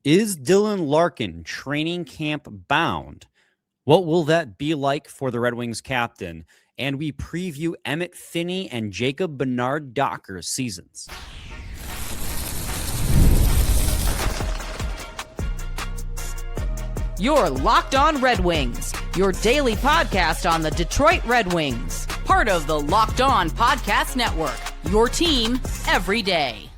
Is Dylan Larkin training camp bound? What will that be like for the Red Wings captain? And we preview Emmitt Finnie and Jacob Bernard-Docker's seasons. You're Locked On Red Wings, your daily podcast on the Detroit Red Wings. Part of the Locked On Podcast Network, your team every day.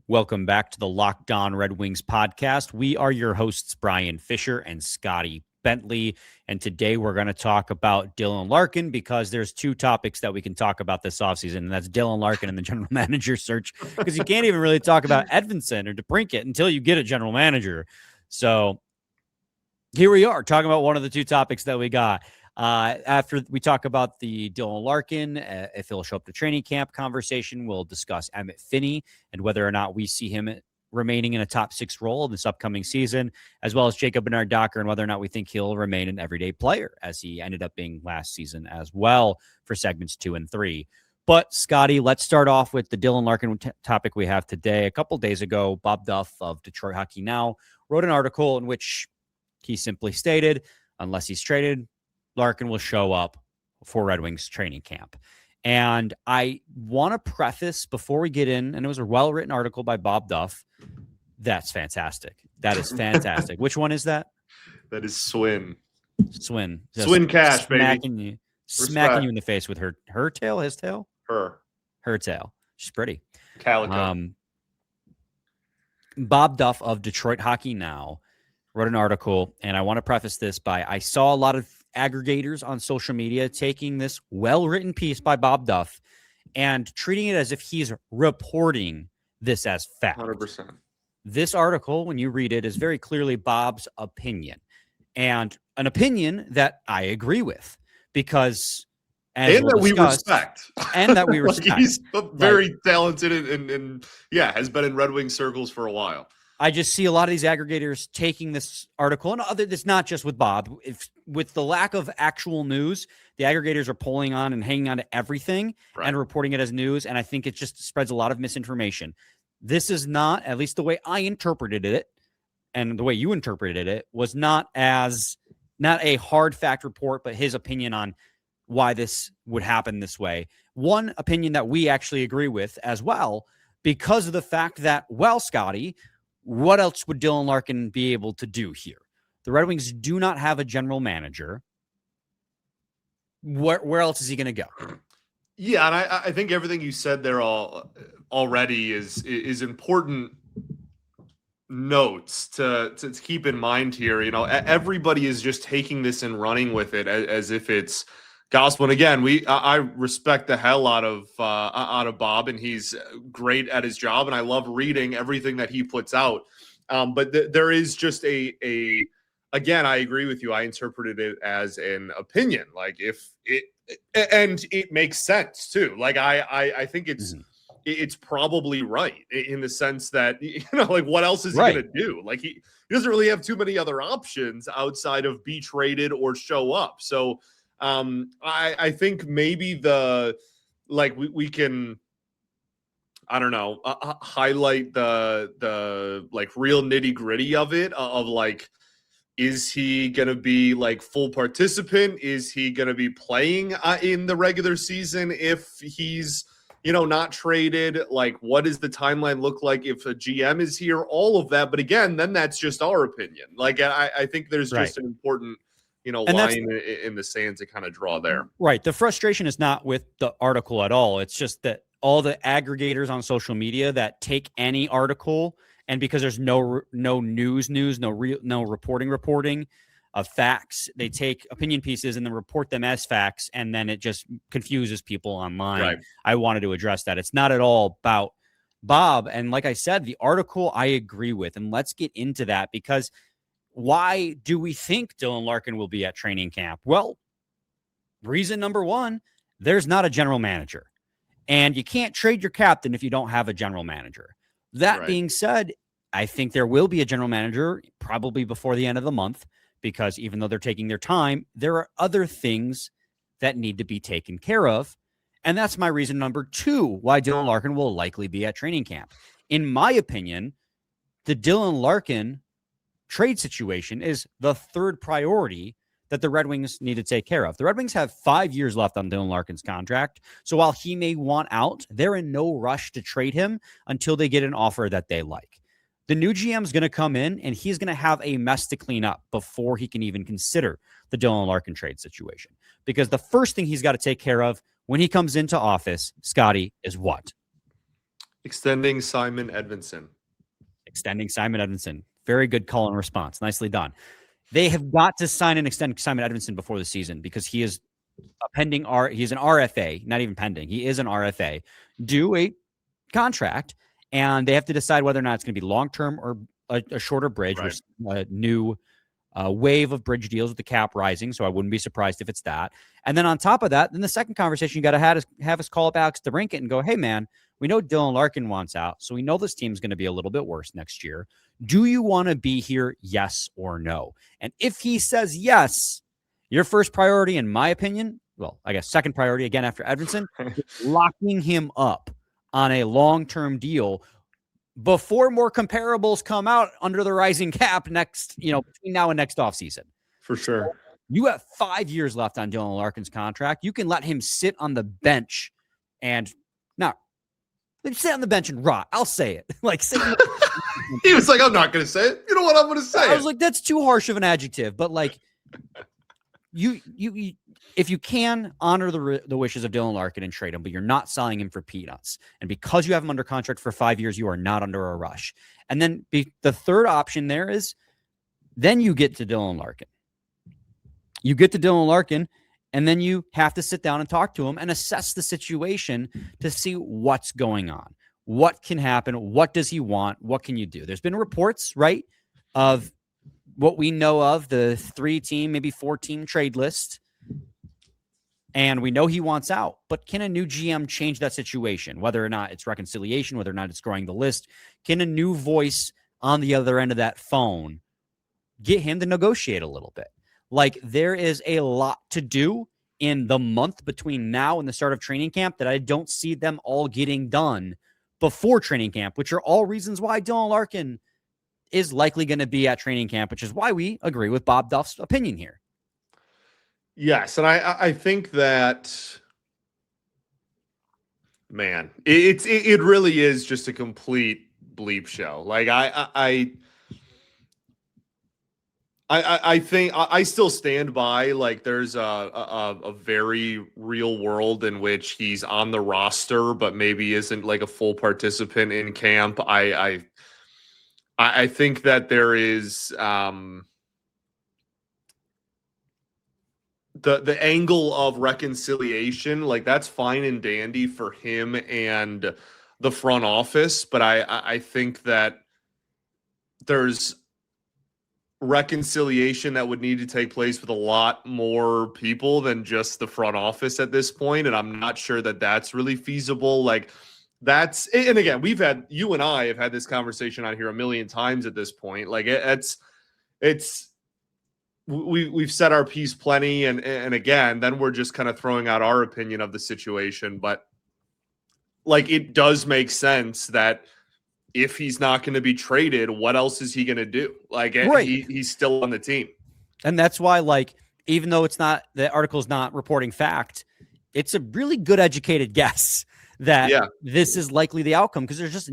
Welcome back to the Locked On Red Wings podcast. We are your hosts, Brian Fisher and Scotty Bentley. And today we're going to talk about Dylan Larkin because there's two topics that we can talk about this offseason, and that's Dylan Larkin and the general manager search, because you can't even really talk about Edvinsson or DeBrincat until you get a general manager. So here we are talking about one of the two topics that we got. After we talk about the Dylan Larkin, if he'll show up to training camp conversation, we'll discuss Emmitt Finnie and whether or not we see him remaining in a top 6 role in this upcoming season, as well as Jacob Bernard-Docker and whether or not we think he'll remain an everyday player, as he ended up being last season as well for segments 2 and 3. But Scotty, let's start off with the Dylan Larkin topic we have today. A couple days ago, Bob Duff of Detroit Hockey Now wrote an article in which he simply stated, unless he's traded, Larkin will show up for Red Wings training camp. And I want to preface before we get in, and it was a well-written article by Bob Duff. That's fantastic. That is fantastic. Which one is that? That is Swin. Swin. Swin Cash, baby. Smacking you in the face with her tail, his tail? Her tail. She's pretty. Calico. Bob Duff of Detroit Hockey Now wrote an article, and I want to preface this by, I saw a lot of aggregators on social media taking this well-written piece by Bob Duff and treating it as if he's reporting this as fact. 100%. This article, when you read it, is very clearly Bob's opinion, and an opinion that I agree with, because we respect. And that we respect. He's very talented and has been in Red Wing circles for a while. I just see a lot of these aggregators taking this article, and it's not just with Bob. With the lack of actual news, the aggregators are pulling on and hanging on to everything and reporting it as news, and I think it just spreads a lot of misinformation. This is not, at least the way I interpreted it, and the way you interpreted it, was not a hard fact report, but his opinion on why this would happen this way. One opinion that we actually agree with as well, because of the fact that, well, Scotty, what else would Dylan Larkin be able to do here? The Red Wings do not have a general manager. Where else is he going to go? Yeah, and I think everything you said there already is important notes to keep in mind here. You know, everybody is just taking this and running with it as if it's gospel. And again, I respect the hell out of Bob, and he's great at his job, and I love reading everything that he puts out. But there is just again, I agree with you. I interpreted it as an opinion, like and it makes sense too. Like I think it's probably right in the sense that, like, what else is he going to do? Like he doesn't really have too many other options outside of be traded or show up. So I think maybe we can, I don't know, highlight the like real nitty gritty of it, of like, is he going to be like full participant? Is he going to be playing in the regular season if he's, not traded? Like, what does the timeline look like if a GM is here? All of that. But again, then that's just our opinion. Like, I think there's just an important line in the sand to kind of draw there. Right. The frustration is not with the article at all. It's just that all the aggregators on social media that take any article, and because there's no news, no reporting of facts, they take opinion pieces and then report them as facts, and then it just confuses people online. Right. I wanted to address that. It's not at all about Bob. And like I said, the article I agree with, and let's get into that, because why do we think Dylan Larkin will be at training camp? Well, reason number one, there's not a general manager. And you can't trade your captain if you don't have a general manager. That being said, I think there will be a general manager probably before the end of the month, because even though they're taking their time, there are other things that need to be taken care of. And that's my reason number two why Dylan Larkin will likely be at training camp. In my opinion, the Dylan Larkin trade situation is the third priority that the Red Wings need to take care of. The Red Wings have 5 years left on Dylan Larkin's contract. So while he may want out, they're in no rush to trade him until they get an offer that they like. The new GM is going to come in and he's going to have a mess to clean up before he can even consider the Dylan Larkin trade situation. Because the first thing he's got to take care of when he comes into office, Scotty, is what? Extending Simon Edvinsson. Extending Simon Edvinsson. Very good call and response. Nicely done. They have got to sign and extend Simon Edvinsson before the season because he is a pending he's an RFA, not even pending. He is an RFA, due a contract, and they have to decide whether or not it's going to be long-term or a shorter bridge. Right. A new wave of bridge deals with the cap rising, so I wouldn't be surprised if it's that. And then on top of that, then the second conversation you got to have us call up Alex DeBrincat and go, hey, man, we know Dylan Larkin wants out, so we know this team's going to be a little bit worse next year. Do you want to be here, yes or no? And if he says yes, your first priority, in my opinion, well, I guess second priority again after Edvinsson, locking him up on a long-term deal before more comparables come out under the rising cap next, between now and next offseason. For sure. So you have 5 years left on Dylan Larkin's contract. You can let him sit on the bench and not sit on the bench and rot. I'll say it. Sit He was like, I'm not going to say it. You know what? I'm going to say it. I was like, that's too harsh of an adjective. But you if you can honor the wishes of Dylan Larkin and trade him, but you're not selling him for peanuts. And because you have him under contract for 5 years, you are not under a rush. And then the third option there is then you get to Dylan Larkin. You get to Dylan Larkin, and then you have to sit down and talk to him and assess the situation to see what's going on. What can happen? What does he want? What can you do? There's been reports, right, of what we know of the 3-team, maybe 4-team trade list. And we know he wants out. But can a new GM change that situation? Whether or not it's reconciliation, whether or not it's growing the list, can a new voice on the other end of that phone get him to negotiate a little bit? There is a lot to do in the month between now and the start of training camp that I don't see them all getting done before training camp, which are all reasons why Dylan Larkin is likely going to be at training camp, which is why we agree with Bob Duff's opinion here. Yes, and I think that, man, it really is just a complete bleep show. I think I still stand by there's a very real world in which he's on the roster but maybe isn't a full participant in camp. I think that there is the angle of reconciliation, that's fine and dandy for him and the front office, but I think that there's reconciliation that would need to take place with a lot more people than just the front office at this point, and I'm not sure that that's really feasible. And again, you and I have had this conversation on here a million times at this point. We've said our piece plenty, and again, then we're just kind of throwing out our opinion of the situation. But it does make sense that if he's not going to be traded, what else is he going to do? Right. He's still on the team. And that's why, even though the article's not reporting fact, it's a really good educated guess that this is likely the outcome, because there's just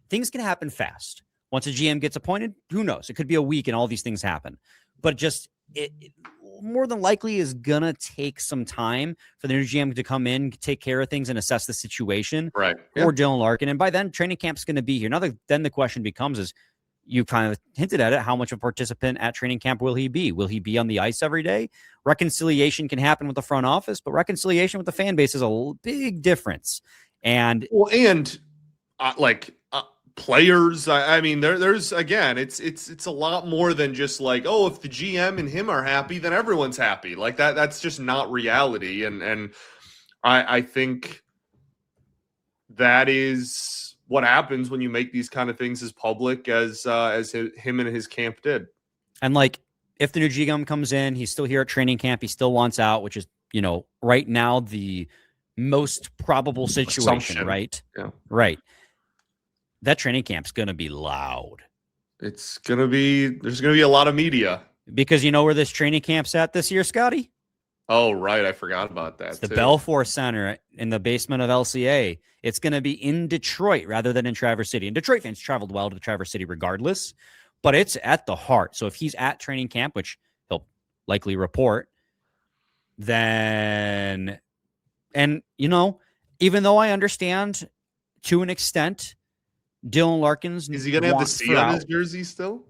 things can happen fast. Once a GM gets appointed, who knows? It could be a week and all these things happen. But it more than likely is going to take some time for the new GM to come in, take care of things, and assess the situation right. for Dylan Larkin. And by then, training camp's going to be here. Now, then the question becomes is, you kind of hinted at it, how much of a participant at training camp will he be? Will he be on the ice every day? Reconciliation can happen with the front office, but reconciliation with the fan base is a big difference. And players, I mean, there's again, it's a lot more than just if the GM and him are happy, then everyone's happy. That's just not reality. And I think that is what happens when you make these kind of things as public as him and his camp did. And if the new GM comes in, he's still here at training camp, he still wants out, which is, right now the most probable situation, assumption. Right? Yeah. Right. that training camp's going to be loud. There's going to be a lot of media. Because you know where this training camp's at this year, Scotty? Oh, right. I forgot about that. It's the Belfour Center in the basement of LCA. It's going to be in Detroit rather than in Traverse City. And Detroit fans traveled well to Traverse City regardless, but it's at the heart. So if he's at training camp, which he'll likely report, then, and you know, even though I understand to an extent, Dylan Larkin's is he going to have the C on his jersey still?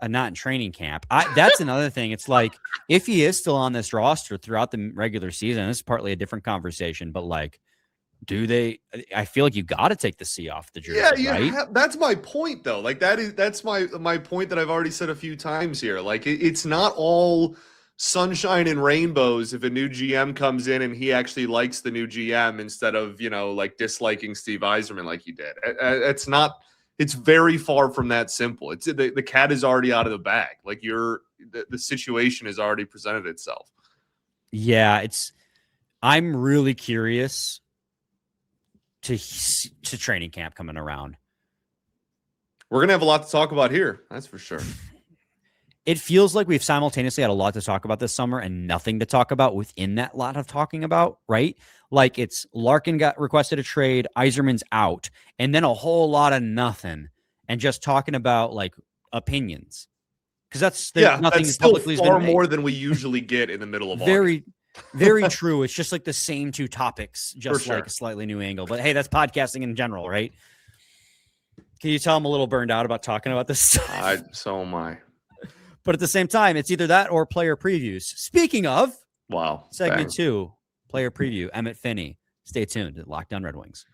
Not in training camp. That's another thing. It's like, if he is still on this roster throughout the regular season, it's partly a different conversation, but like, I feel like you got to take the C off the jersey, right? That's my point though. Like that's my point that I've already said a few times here. Like it's not all sunshine and rainbows if a new GM comes in and he actually likes the new GM instead of, like disliking Steve Yzerman like he did. It's very far from that simple. It's the cat is already out of the bag. Like the situation has already presented itself. Yeah, I'm really curious to training camp coming around. We're going to have a lot to talk about here. That's for sure. It feels like we've simultaneously had a lot to talk about this summer and nothing to talk about within that lot of talking about, right? Like it's Larkin got requested a trade, Yzerman's out, and then a whole lot of nothing and just talking about like opinions. Because nothing that's still publicly far more than we usually get in the middle of August. Very true. It's just like the same two topics, just like a slightly new angle. But hey, that's podcasting in general, right? Can you tell I'm a little burned out about talking about this stuff? So am I. But at the same time, it's either that or player previews. Speaking of, segment 2, player preview, Emmitt Finnie. Stay tuned at Locked On Red Wings.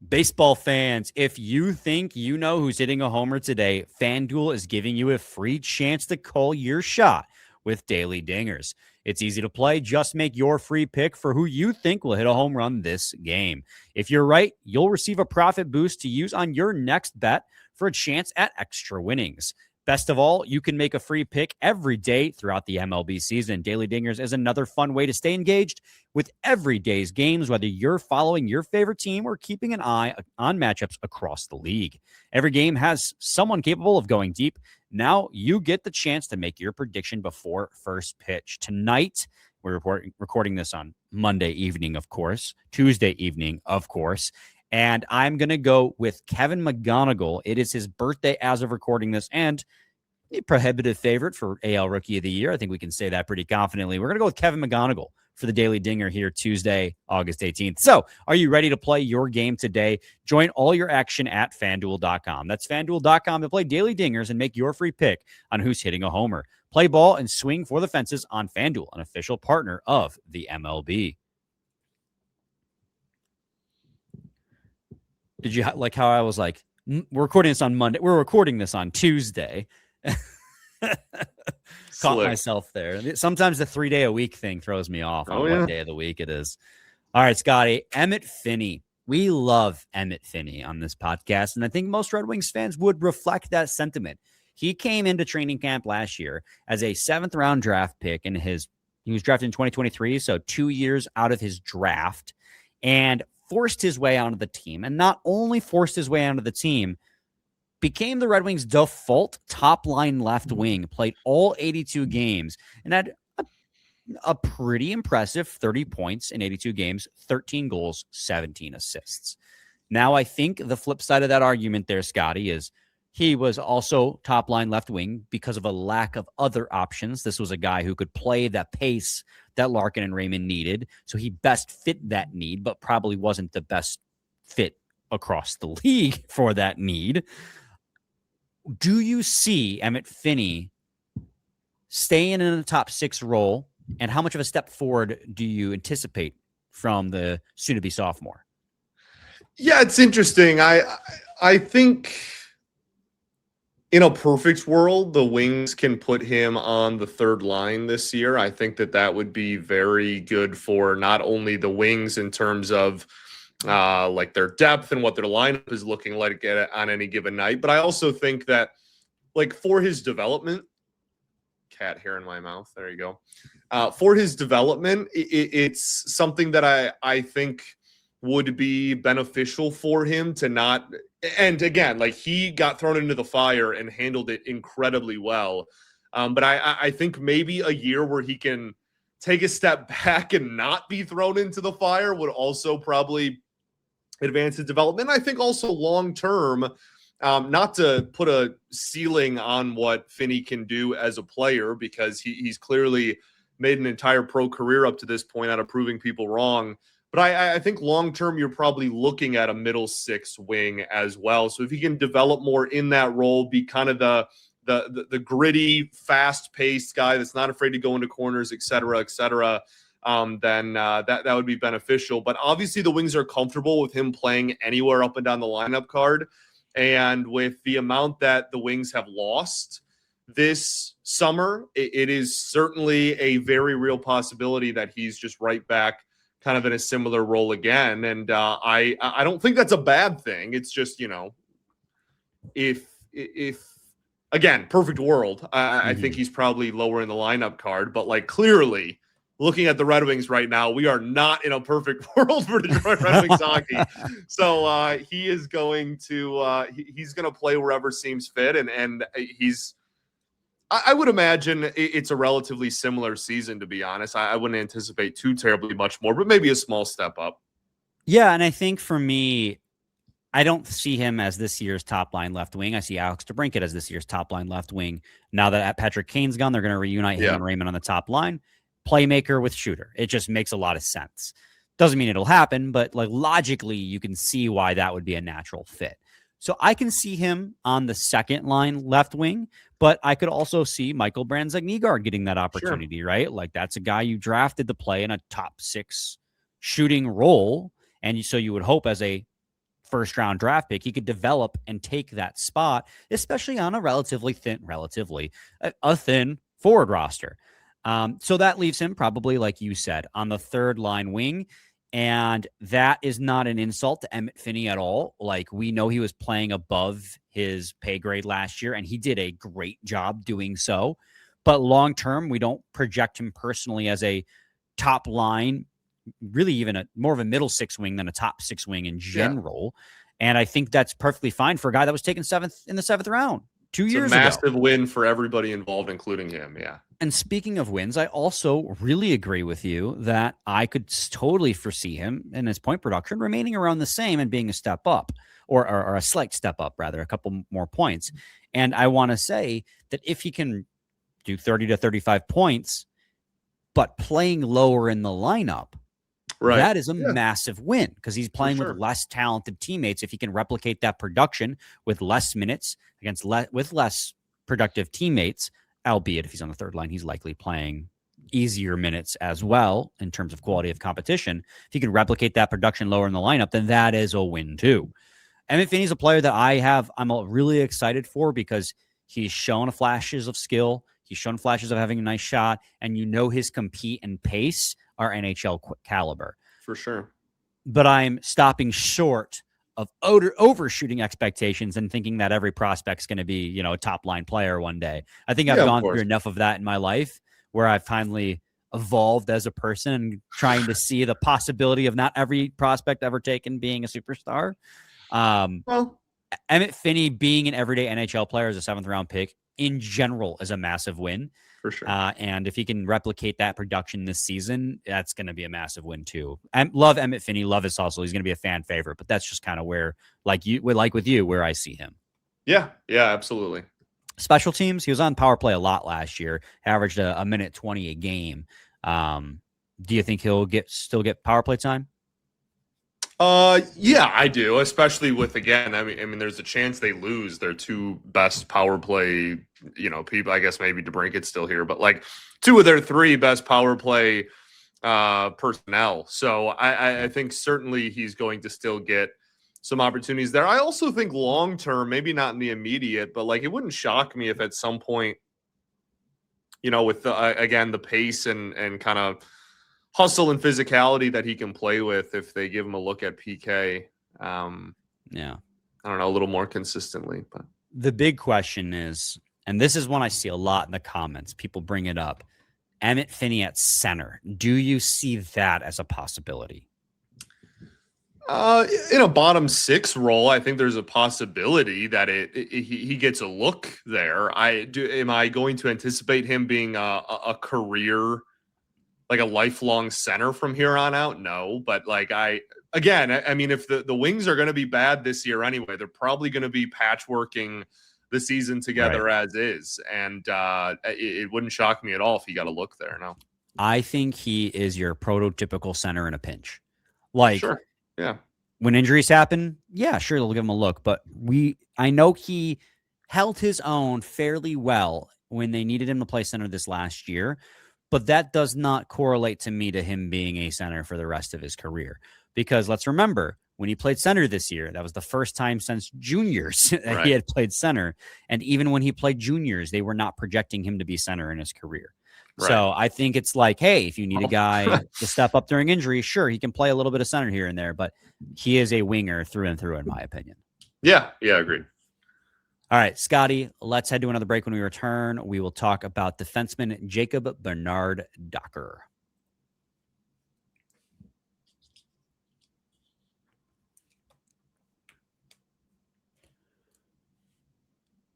Baseball fans, if you think you know who's hitting a homer today, FanDuel is giving you a free chance to call your shot with daily dingers. It's easy to play. Just make your free pick for who you think will hit a home run this game. If you're right, you'll receive a profit boost to use on your next bet for a chance at extra winnings. Best of all, you can make a free pick every day throughout the MLB season. Daily Dingers is another fun way to stay engaged with every day's games, whether you're following your favorite team or keeping an eye on matchups across the league. Every game has someone capable of going deep. Now you get the chance to make your prediction before first pitch. Tonight, we're recording this on Monday evening, of course, Tuesday evening, of course. And I'm going to go with Kevin McGonigal. It is his birthday as of recording this, and a prohibitive favorite for AL Rookie of the Year. I think we can say that pretty confidently. We're going to go with Kevin McGonigal for the Daily Dinger here Tuesday, August 18th. So are you ready to play your game today? Join all your action at FanDuel.com. That's FanDuel.com to play Daily Dingers and make your free pick on who's hitting a homer. Play ball and swing for the fences on FanDuel, an official partner of the MLB. Did you like how I was like, we're recording this on Monday. We're recording this on Tuesday. Caught myself there. Sometimes the 3-day-a-week thing throws me off on what day of the week it is. All right, Scotty, Emmitt Finnie. We love Emmitt Finnie on this podcast, and I think most Red Wings fans would reflect that sentiment. He came into training camp last year as a 7th-round draft pick, and he was drafted in 2023, so 2 years out of his draft, and forced his way onto the team. And not only forced his way onto the team, became the Red Wings' default top-line left wing, played all 82 games, and had a pretty impressive 30 points in 82 games, 13 goals, 17 assists. Now, I think the flip side of that argument there, Scotty, is he was also top-line left wing because of a lack of other options. This was a guy who could play that pace that Larkin and Raymond needed, so he best fit that need, but probably wasn't the best fit across the league for that need. Do you see Emmitt Finnie staying in a top 6 role, and how much of a step forward do you anticipate from the soon-to-be sophomore? Yeah, it's interesting. I think in a perfect world, the Wings can put him on the 3rd line this year. I think that would be very good for not only the Wings in terms of like their depth and what their lineup is looking like on any given night, but I also think that like for his development, cat hair in my mouth. There you go. For his development, it's something that I think would be beneficial for him to not. And again, like, he got thrown into the fire and handled it incredibly well. But I think maybe a year where he can take a step back and not be thrown into the fire would also probably advance his development. I think also long term, not to put a ceiling on what Finnie can do as a player, because he's clearly made an entire pro career up to this point out of proving people wrong. But I think long term, you're probably looking at a middle six wing as well. So if he can develop more in that role, be kind of the gritty, fast-paced guy that's not afraid to go into corners, et cetera, then that would be beneficial. But obviously the Wings are comfortable with him playing anywhere up and down the lineup card. And with the amount that the Wings have lost this summer, it is certainly a very real possibility that he's just right back kind of in a similar role again. And I don't think that's a bad thing. It's just, if again, perfect world, I think he's probably lower in the lineup card. But like, clearly, looking at the Red Wings right now, we are not in a perfect world for Detroit Red Wings hockey. So he is going to he's going to play wherever seems fit, and I would imagine it's a relatively similar season, to be honest. I wouldn't anticipate too terribly much more, but maybe a small step up. Yeah, and I think for me, I don't see him as this year's top line left wing. I see Alex DeBrincat as this year's top line left wing. Now that Patrick Kane's gone, they're going to reunite him and Raymond on the top line. Playmaker with shooter. It just makes a lot of sense. Doesn't mean it'll happen, but like, logically, you can see why that would be a natural fit. So I can see him on the second line left wing, but I could also see Michael brandsegg-nygard getting that opportunity, right? Like, that's a guy you drafted to play in a top 6 shooting role. And so you would hope as a first round draft pick, he could develop and take that spot, especially on a relatively thin forward roster. So that leaves him probably, like you said, on the third line wing. And that is not an insult to Emmitt Finnie at all. Like, we know he was playing above his pay grade last year, and he did a great job doing so. But long term, we don't project him personally as a top line, really even more of a middle 6 wing than a top 6 wing in general. Yeah. And I think that's perfectly fine for a guy that was taken in the 7th round 2 years ago. It's a massive win for everybody involved, including him. Yeah. And speaking of wins, I also really agree with you that I could totally foresee him in his point production remaining around the same and being a step up, or a slight step up, rather, a couple more points. And I want to say that if he can do 30 to 35 points, but playing lower in the lineup, that is a massive win, because he's playing with less talented teammates. If he can replicate that production with less minutes against with less productive teammates, albeit if he's on the third line, he's likely playing easier minutes as well in terms of quality of competition. If he can replicate that production lower in the lineup, then that is a win too. Emmitt Finnie's a player that I'm really excited for, because he's shown flashes of skill. He's shown flashes of having a nice shot, and his compete and pace are NHL caliber. For sure. But I'm stopping short of overshooting expectations and thinking that every prospect's going to be, a top line player one day. I think I've gone through enough of that in my life where I've finally evolved as a person and trying to see the possibility of not every prospect ever taken being a superstar. Emmitt Finnie being an everyday NHL player as a 7th round pick in general is a massive win. For sure. And if he can replicate that production this season, that's going to be a massive win too. I love Emmitt Finnie, love his hustle. He's going to be a fan favorite, but that's just kind of where, with you, where I see him. Yeah, absolutely. Special teams, he was on power play a lot last year, averaged a minute 20 a game. Do you think he'll still get power play time? Yeah, I do, especially with, again, I mean, there's a chance they lose their 2 best power play, people. I guess maybe DeBrincat's still here, but like 2 of their 3 best power play personnel. So I think certainly he's going to still get some opportunities there. I also think long term, maybe not in the immediate, but like, it wouldn't shock me if at some point, with again, the pace and kind of hustle and physicality that he can play with, if they give him a look at PK. I don't know, a little more consistently. But the big question is, and this is one I see a lot in the comments. People bring it up. Emmitt Finnie at center. Do you see that as a possibility? In a bottom 6 role, I think there's a possibility that he gets a look there. Am I going to anticipate him being a career, like a lifelong center from here on out? No, but like I mean, if the Wings are going to be bad this year anyway, they're probably going to be patchworking the season together as is, and it wouldn't shock me at all if he got a look there. No, I think he is your prototypical center in a pinch. Like, sure. Yeah. When injuries happen, yeah, sure, they'll give him a look. But I know he held his own fairly well when they needed him to play center this last year. But that does not correlate to me to him being a center for the rest of his career. Because let's remember, when he played center this year, that was the first time since juniors that he had played center. And even when he played juniors, they were not projecting him to be center in his career. Right. So I think it's like, hey, if you need a guy to step up during injury, sure, he can play a little bit of center here and there, but he is a winger through and through, in my opinion. Yeah, agreed. All right, Scotty, let's head to another break. When we return, we will talk about defenseman Jacob Bernard Docker.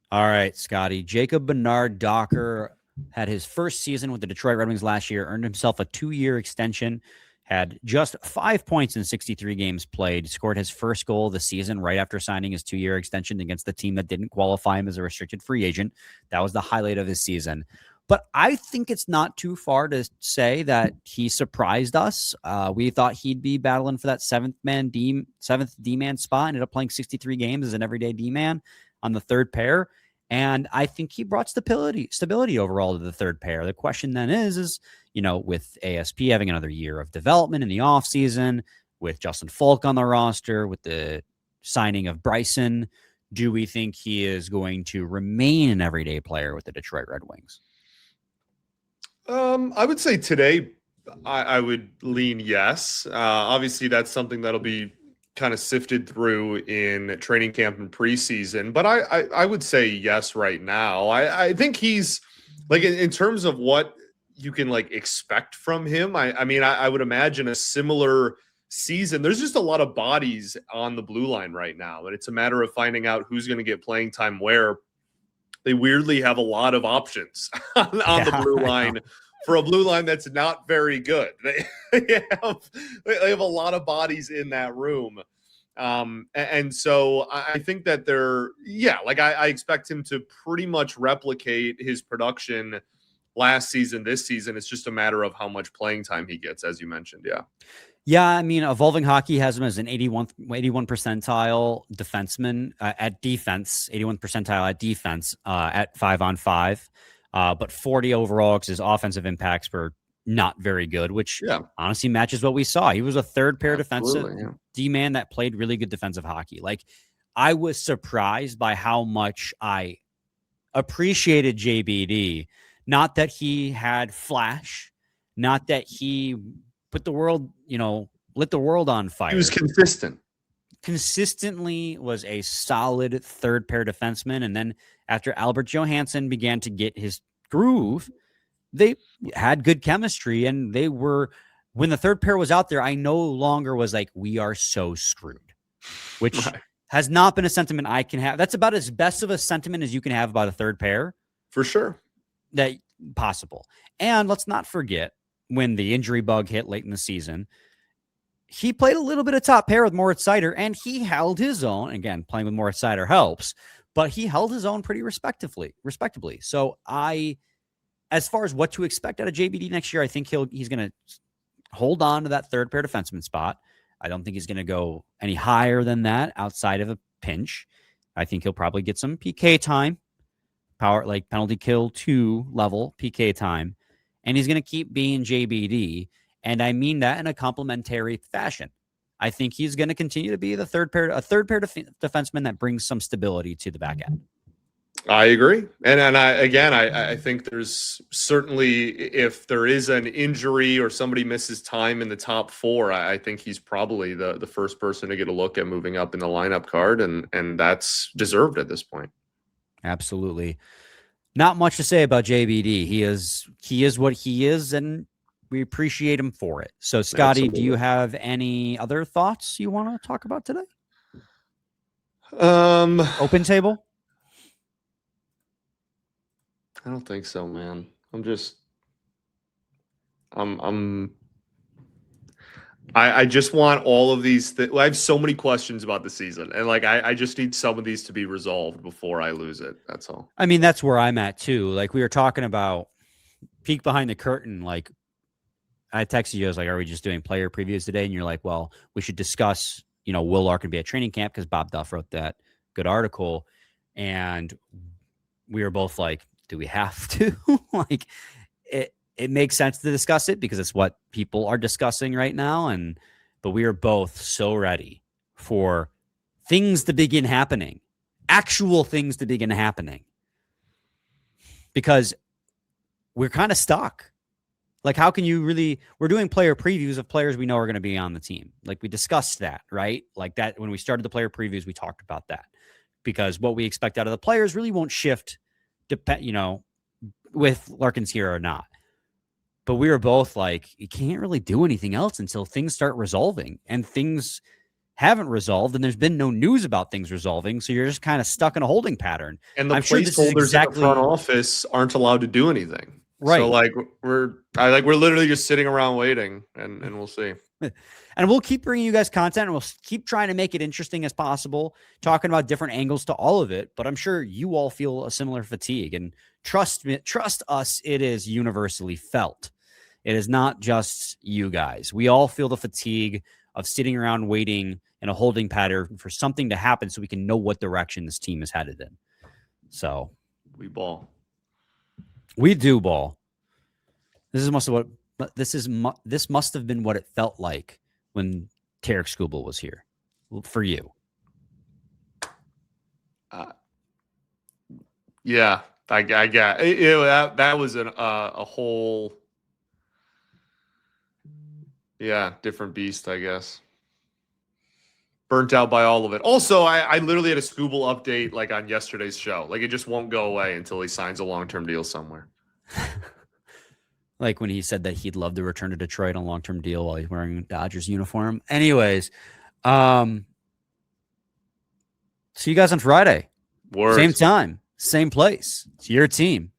All right, Scotty. Jacob Bernard Docker had his first season with the Detroit Red Wings last year, earned himself a 2-year extension, had just 5 points in 63 games played, scored his first goal of the season right after signing his 2-year extension against the team that didn't qualify him as a restricted free agent. That was the highlight of his season. But I think it's not too far to say that he surprised us. We thought he'd be battling for that seventh D-man spot, ended up playing 63 games as an everyday D-man on the third pair. And I think he brought stability overall to the third pair. The question then is, with ASP having another year of development in the offseason, with Justin Falk on the roster, with the signing of Bryson, do we think he is going to remain an everyday player with the Detroit Red Wings? I would say today I would lean yes. Obviously, that's something that'll be kind of sifted through in training camp and preseason, but I would say yes right now. I think he's like in terms of what you can like expect from him. I mean, I would imagine a similar season. There's just a lot of bodies on the blue line right now, and it's a matter of finding out who's going to get playing time where. They weirdly have a lot of options on the blue line for a blue line that's not very good. They have a lot of bodies in that room. And so I think that I expect him to pretty much replicate his production last season, this season. It's just a matter of how much playing time he gets, as you mentioned. Yeah. Yeah, I mean, Evolving Hockey has him as an 81 percentile defenseman at defense, 81 percentile at defense at 5-on-5, but 40 overall because his offensive impacts were not very good, which honestly matches what we saw. He was a third pair defensive D-man that played really good defensive hockey. Like, I was surprised by how much I appreciated JBD. Not that he had flash, not that he put the world, lit the world on fire. He was consistent. Consistently was a solid third pair defenseman. And then after Albert Johansson began to get his groove, they had good chemistry. And they were, when the third pair was out there, I no longer was like, we are so screwed, which has not been a sentiment I can have. That's about as best of a sentiment as you can have about a third pair. For sure. That possible. And let's not forget, when the injury bug hit late in the season, he played a little bit of top pair with Moritz Seider, and he held his own. Again, playing with Moritz Seider helps, but he held his own pretty respectably. So as far as what to expect out of JBD next year, I think he's going to hold on to that third pair defenseman spot. I don't think he's going to go any higher than that outside of a pinch. I think he'll probably get some PK time, like penalty kill 2 level PK time. And he's going to keep being JBD. And I mean that in a complimentary fashion. I think he's going to continue to be a third pair defenseman that brings some stability to the back end. I agree. And I think there's certainly, if there is an injury or somebody misses time in the top 4, I think he's probably the first person to get a look at moving up in the lineup card. And that's deserved at this point. Absolutely. Not much to say about JBD. He is what he is, and we appreciate him for it. So, Scotty, Absolutely. do you have any other thoughts you want to talk about today? Open table? I don't think so, man. I just want all of these. I have so many questions about the season, and like I just need some of these to be resolved before I lose it. That's all. I mean, that's where I'm at too. Like we were talking about peek behind the curtain. Like I texted you, I was like, "Are we just doing player previews today?" And you're like, "Well, we should discuss. Will Larkin be at training camp?" Because Bob Duff wrote that good article, and we were both like, "Do we have to?" Like it makes sense to discuss it because it's what people are discussing right now. But we are both so ready for things to begin happening, actual things to begin happening, because we're kind of stuck. Like, how can you really, we're doing player previews of players we know are going to be on the team. Like we discussed that, right? Like that, when we started the player previews, we talked about that because what we expect out of the players really won't shift with Larkin's here or not. But we were both like, you can't really do anything else until things start resolving, and things haven't resolved, and there's been no news about things resolving. So you're just kind of stuck in a holding pattern. And the I'm sure this is placeholders exactly in the front office aren't allowed to do anything. right. So like we're literally just sitting around waiting, and we'll see. And we'll keep bringing you guys content, and we'll keep trying to make it interesting as possible, talking about different angles to all of it. But I'm sure you all feel a similar fatigue, and trust us, it is universally felt. It is not just you guys. We all feel the fatigue of sitting around waiting in a holding pattern for something to happen so we can know what direction this team is headed in. So we ball. We do ball. This must have been what it felt like when Tarek Skubal was here for you. Yeah, I got it. That was a whole. Yeah, different beast, I guess. Burnt out by all of it. Also, I literally had a Skubal update like on yesterday's show. Like it just won't go away until he signs a long-term deal somewhere. Like when he said that he'd love to return to Detroit on a long-term deal while he's wearing Dodgers uniform. Anyways, see you guys on Friday. Word. Same time, same place. It's your team.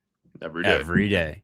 Every day. Every day.